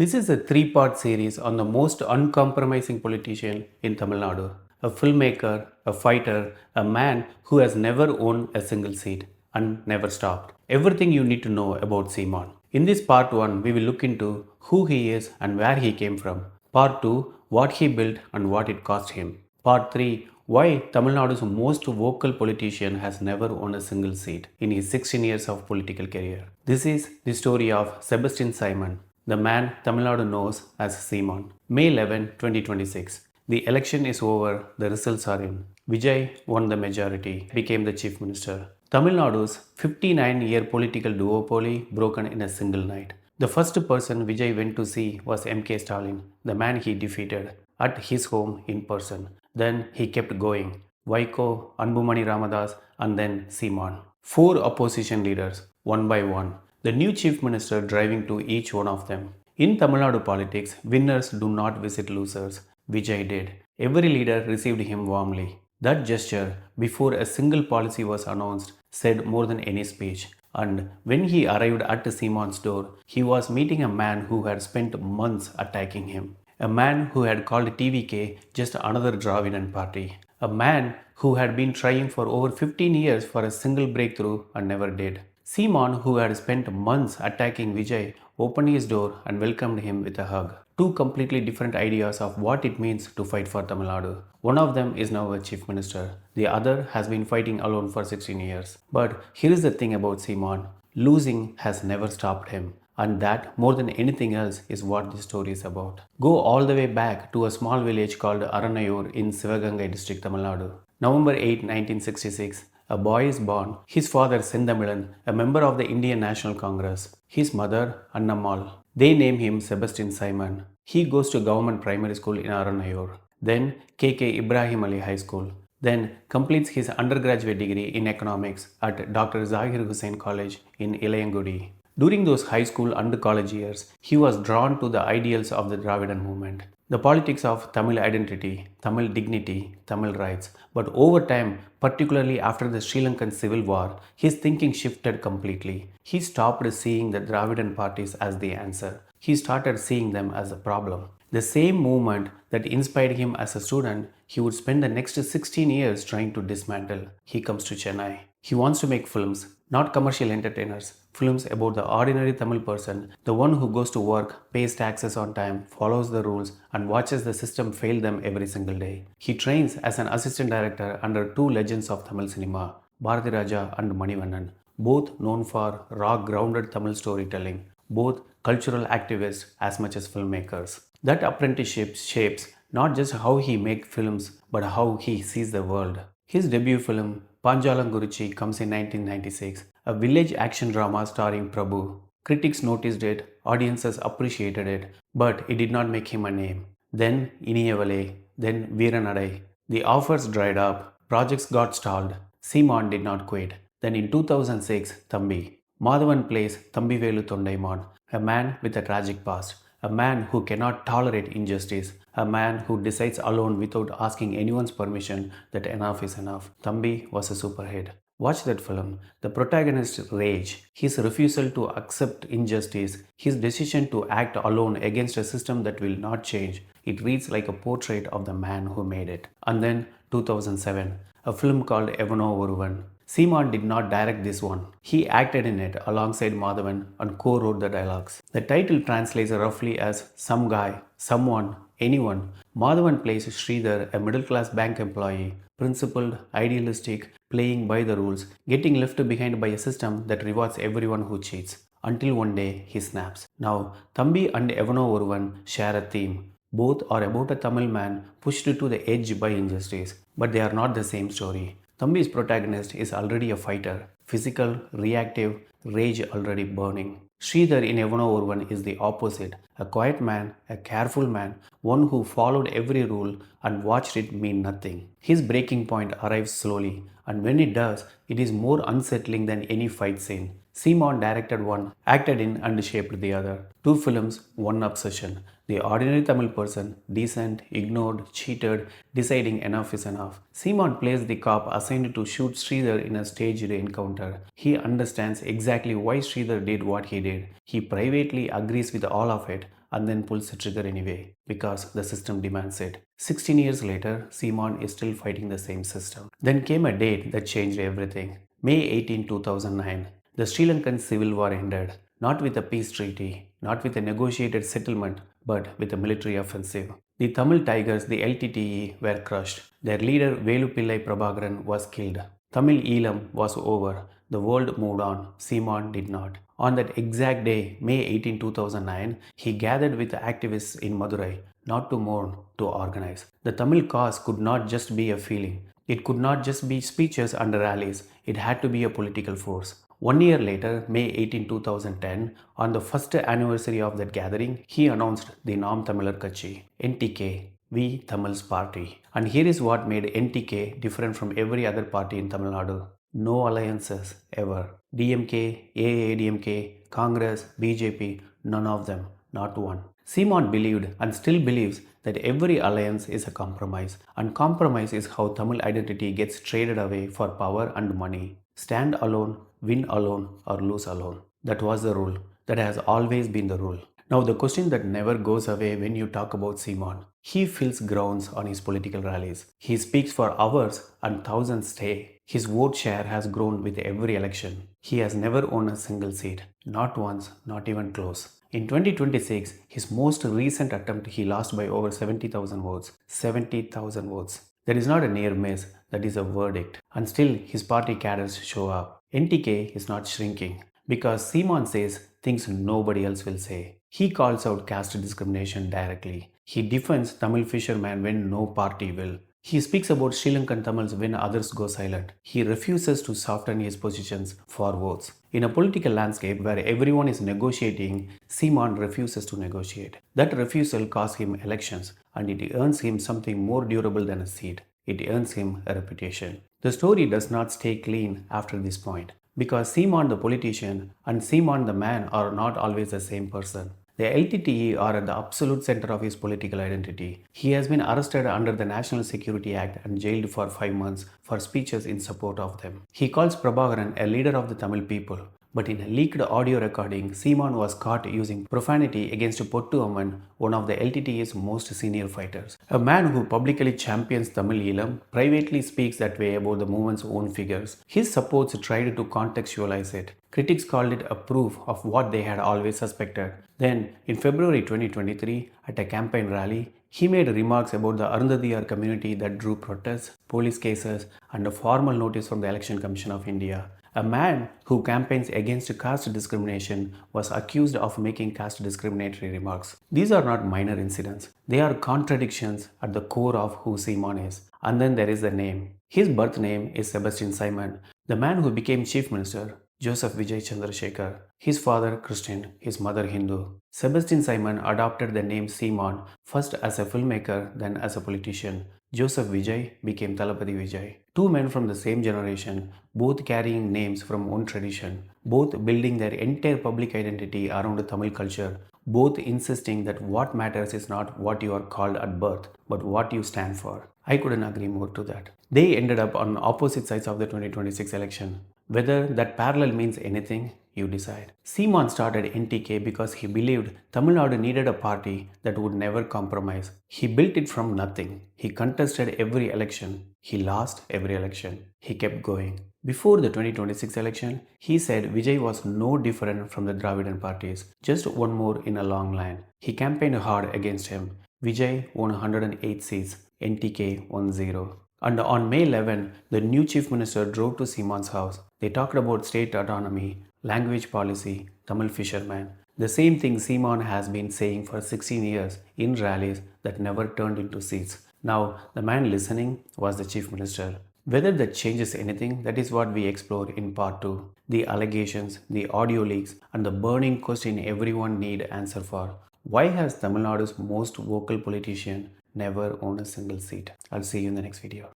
This is a three-part series on the most uncompromising politician in Tamil Nadu. A filmmaker, a fighter, a man who has never owned a single seat and never stopped. Everything you need to know about Seeman. In this part 1, we will look into who he is and where he came from. Part 2, what he built and what it cost him. Part 3, why Tamil Nadu's most vocal politician has never won a single seat in his 16 years of political career. This is the story of Sebastian Simon, the man Tamil Nadu knows as Seeman. May 11, 2026. The election is over, the results are in. Vijay won the majority, became the chief minister. Tamil Nadu's 59-year political duopoly broken in a single night. The first person Vijay went to see was MK Stalin, the man he defeated, at his home in person. Then he kept going. Vaiko, Anbumani Ramadas, and then Seeman. 4 opposition leaders, one by one. The new chief minister driving to each one of them. In Tamil Nadu politics, winners do not visit losers. Vijay did. Every leader received him warmly. That gesture, before a single policy was announced, said more than any speech. And when he arrived at Seeman's door, he was meeting a man who had spent months attacking him. A man who had called TVK just another Dravidan party. A man who had been trying for over 15 years for a single breakthrough and never did. Seeman, who had spent months attacking Vijay, opened his door and welcomed him with a hug. Two completely different ideas of what it means to fight for Tamil Nadu. One of them is now a chief minister. The other has been fighting alone for 16 years. But here is the thing about Seeman. Losing has never stopped him. And that, more than anything else, is what this story is about. Go all the way back to a small village called Arannayur in Sivagangai district, Tamil Nadu. November 8, 1966. A boy is born. His father, Sendamilan, a member of the Indian National Congress. His mother, Annammal. They name him Sebastian Simon. He goes to government primary school in Arannayur. Then KK Ibrahim Ali High School. Then completes his undergraduate degree in economics at Dr. Zahir Hussain College in Ilayangudi. During those high school and college years, he was drawn to the ideals of the Dravidan movement. The politics of Tamil identity, Tamil dignity, Tamil rights. But over time, particularly after the Sri Lankan civil war, his thinking shifted completely. He stopped seeing the Dravidan parties as the answer. He started seeing them as a problem. The same movement that inspired him as a student, he would spend the next 16 years trying to dismantle. He comes to Chennai. He wants to make films, not commercial entertainers, films about the ordinary Tamil person, the one who goes to work, pays taxes on time, follows the rules, and watches the system fail them every single day. He trains as an assistant director under two legends of Tamil cinema, Bharathiraja and Manivannan, both known for raw, grounded Tamil storytelling, both cultural activists as much as filmmakers. That apprenticeship shapes not just how he makes films, but how he sees the world. His debut film, Panchalankurichi, comes in 1996, a village action drama starring Prabhu. Critics noticed it, audiences appreciated it, but it did not make him a name. Then Iniyavale, then Veeranadai. The offers dried up, projects got stalled. Seeman did not quit. Then in 2006, Thambi. Madhavan plays Thambi Velu Thondaiman, a man with a tragic past, a man who cannot tolerate injustice, a man who decides alone without asking anyone's permission that enough is enough. Thambi was a superhit. Watch that film. The protagonist's rage, his refusal to accept injustice, his decision to act alone against a system that will not change. It reads like a portrait of the man who made it. And then 2007, a film called Evano, Oruvan. Seeman did not direct this one. He acted in it alongside Madhavan and co-wrote the dialogues. The title translates roughly as some guy, someone, anyone. Madhavan plays Sridhar, a middle-class bank employee, principled, idealistic, playing by the rules, getting left behind by a system that rewards everyone who cheats. Until one day, he snaps. Now, Thambi and Evano Oruvan share a theme. Both are about a Tamil man pushed to the edge by injustice, but they are not the same story. Thambi's protagonist is already a fighter, physical, reactive, rage already burning. Sridhar in Evano Oruvan is the opposite, a quiet man, a careful man, one who followed every rule and watched it mean nothing. His breaking point arrives slowly, and when it does, it is more unsettling than any fight scene. Seeman directed one, acted in and shaped the other. Two films, one obsession. The ordinary Tamil person, decent, ignored, cheated, deciding enough is enough. Seeman plays the cop assigned to shoot Sridhar in a staged encounter. He understands exactly why Sridhar did what he did. He privately agrees with all of it, and then pulls the trigger anyway because the system demands it. 16 years later, Seeman is still fighting the same system. Then came a date that changed everything. May 18, 2009. The Sri Lankan civil war ended, not with a peace treaty, not with a negotiated settlement, but with a military offensive. The Tamil Tigers, the LTTE, were crushed. Their leader Velupillai Prabhakaran was killed. Tamil Elam was over. The world moved on. Seeman did not. On that exact day, May 18, 2009, he gathered with activists in Madurai, not to mourn, to organize. The Tamil cause could not just be a feeling. It could not just be speeches and rallies. It had to be a political force. 1 year later, May 18, 2010, on the first anniversary of that gathering, he announced the Naam Tamilar Katchi, NTK, We Tamils Party. And here is what made NTK different from every other party in Tamil Nadu. No alliances ever. DMK, AADMK, Congress, BJP, none of them, not one. Seeman believed and still believes that every alliance is a compromise, and compromise is how Tamil identity gets traded away for power and money. Stand alone, win alone, or lose alone. That was the rule. That has always been the rule. Now, the question that never goes away when you talk about Seeman. He fills grounds on his political rallies. He speaks for hours and thousands stay. His vote share has grown with every election. He has never won a single seat. Not once, not even close. In 2026, his most recent attempt, he lost by over 70,000 votes. 70,000 votes. That is not a near miss, that is a verdict. And still, his party cadres show up. NTK is not shrinking because Seeman says things nobody else will say. He calls out caste discrimination directly. He defends Tamil fishermen when no party will. He speaks about Sri Lankan Tamils when others go silent. He refuses to soften his positions for votes. In a political landscape where everyone is negotiating, Seeman refuses to negotiate. That refusal costs him elections, and it earns him something more durable than a seat. It earns him a reputation. The story does not stay clean after this point, because Seeman the politician and Seeman the man are not always the same person. The LTTE are at the absolute center of his political identity. He has been arrested under the National Security Act and jailed for 5 months for speeches in support of them. He calls Prabhakaran a leader of the Tamil people. But in a leaked audio recording, Seeman was caught using profanity against Pottu Amman, one of the LTTE's most senior fighters. A man who publicly champions Tamil Elam privately speaks that way about the movement's own figures. His supporters tried to contextualize it. Critics called it a proof of what they had always suspected. Then, in February 2023, at a campaign rally, he made remarks about the Arundhadiyar community that drew protests, police cases, and a formal notice from the Election Commission of India. A man who campaigns against caste discrimination was accused of making caste discriminatory remarks. These are not minor incidents. They are contradictions at the core of who Seeman is. And then there is the name. His birth name is Sebastian Simon, the man who became Chief Minister, Joseph Vijay Chandrasekhar. His father Christian, his mother Hindu. Sebastian Simon adopted the name Seeman first as a filmmaker, then as a politician. Joseph Vijay became Thalapathy Vijay. Two men from the same generation, both carrying names from one tradition, both building their entire public identity around Tamil culture, both insisting that what matters is not what you are called at birth, but what you stand for. I couldn't agree more to that. They ended up on opposite sides of the 2026 election. Whether that parallel means anything, you decide. Seeman started NTK because he believed Tamil Nadu needed a party that would never compromise. He built it from nothing. He contested every election. He lost every election. He kept going. Before the 2026 election, he said Vijay was no different from the Dravidian parties, just one more in a long line. He campaigned hard against him. Vijay won 108 seats, NTK won 0. And on May 11, the new chief minister drove to Seeman's house. They talked about state autonomy, language policy, Tamil fishermen. The same thing Seeman has been saying for 16 years in rallies that never turned into seats. Now, the man listening was the chief minister. Whether that changes anything, that is what we explore in part 2. The allegations, the audio leaks, and the burning question everyone need answer for. Why has Tamil Nadu's most vocal politician never owned a single seat? I'll see you in the next video.